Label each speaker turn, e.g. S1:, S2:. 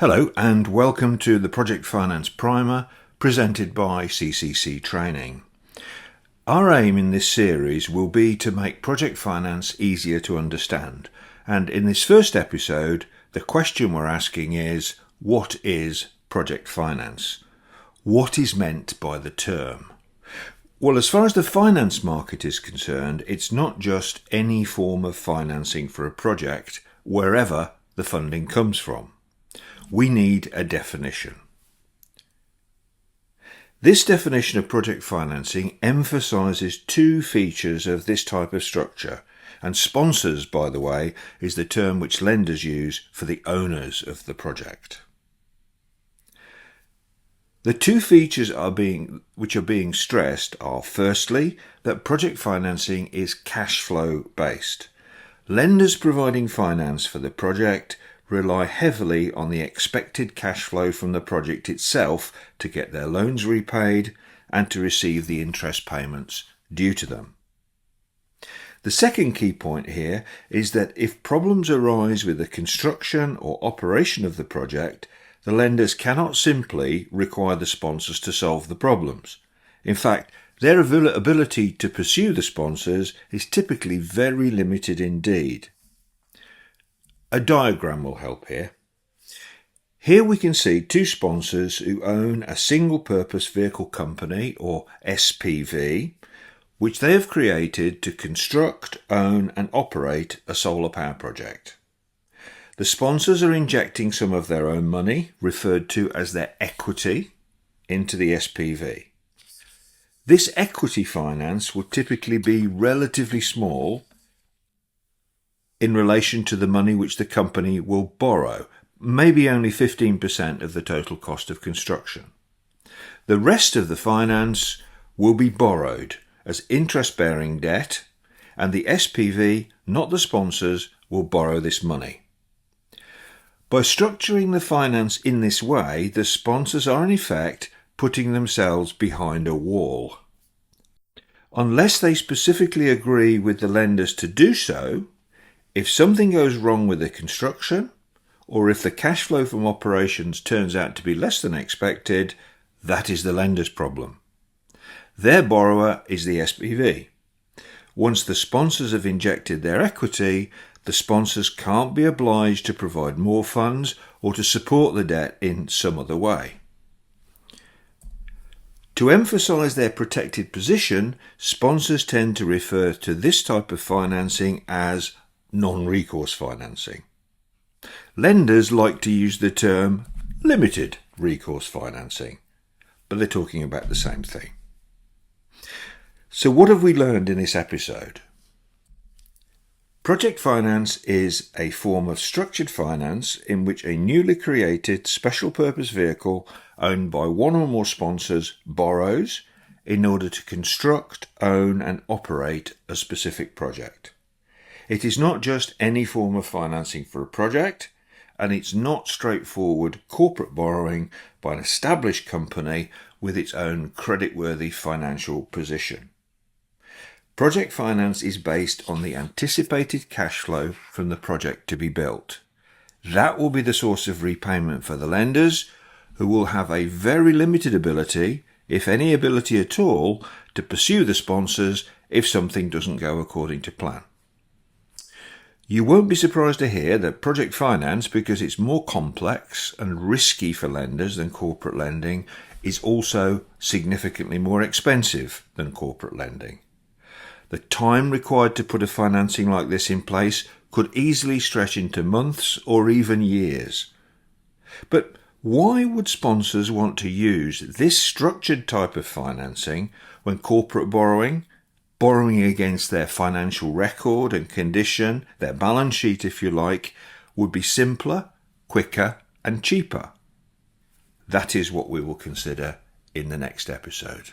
S1: Hello and welcome to the Project Finance Primer presented by CCC Training. Our aim in this series will be to make project finance easier to understand, and in this first episode the question we're asking is, what is project finance? What is meant by the term? Well, as far as the finance market is concerned, it's not just any form of financing for a project, wherever the funding comes from. We need a definition. This definition of project financing emphasises two features of this type of structure, and sponsors, by the way, is the term which lenders use for the owners of the project. The two features which are being stressed are, firstly, that project financing is cash flow based. Lenders providing finance for the project rely heavily on the expected cash flow from the project itself to get their loans repaid and to receive the interest payments due to them. The second key point here is that if problems arise with the construction or operation of the project, the lenders cannot simply require the sponsors to solve the problems. In fact, their ability to pursue the sponsors is typically very limited indeed. A diagram will help here. Here we can see two sponsors who own a single-purpose vehicle company, or SPV, which they have created to construct, own and operate a solar power project. The sponsors are injecting some of their own money, referred to as their equity, into the SPV. This equity finance will typically be relatively small in relation to the money which the company will borrow, maybe only 15% of the total cost of construction. The rest of the finance will be borrowed as interest-bearing debt, and the SPV, not the sponsors, will borrow this money. By structuring the finance in this way, the sponsors are in effect putting themselves behind a wall. Unless they specifically agree with the lenders to do so, if something goes wrong with the construction, or if the cash flow from operations turns out to be less than expected, that is the lender's problem. Their borrower is the SPV. Once the sponsors have injected their equity, the sponsors can't be obliged to provide more funds or to support the debt in some other way. To emphasise their protected position, sponsors tend to refer to this type of financing as non-recourse financing. Lenders like to use the term limited recourse financing, but they're talking about the same thing. So what have we learned in this episode? Project finance is a form of structured finance in which a newly created special purpose vehicle owned by one or more sponsors borrows in order to construct, own and operate a specific project. It is not just any form of financing for a project, and it's not straightforward corporate borrowing by an established company with its own creditworthy financial position. Project finance is based on the anticipated cash flow from the project to be built. That will be the source of repayment for the lenders, who will have a very limited ability, if any ability at all, to pursue the sponsors if something doesn't go according to plan. You won't be surprised to hear that project finance, because it's more complex and risky for lenders than corporate lending, is also significantly more expensive than corporate lending. The time required to put a financing like this in place could easily stretch into months or even years. But why would sponsors want to use this structured type of financing when corporate borrowing against their financial record and condition, their balance sheet if you like, would be simpler, quicker and cheaper? That is what we will consider in the next episode.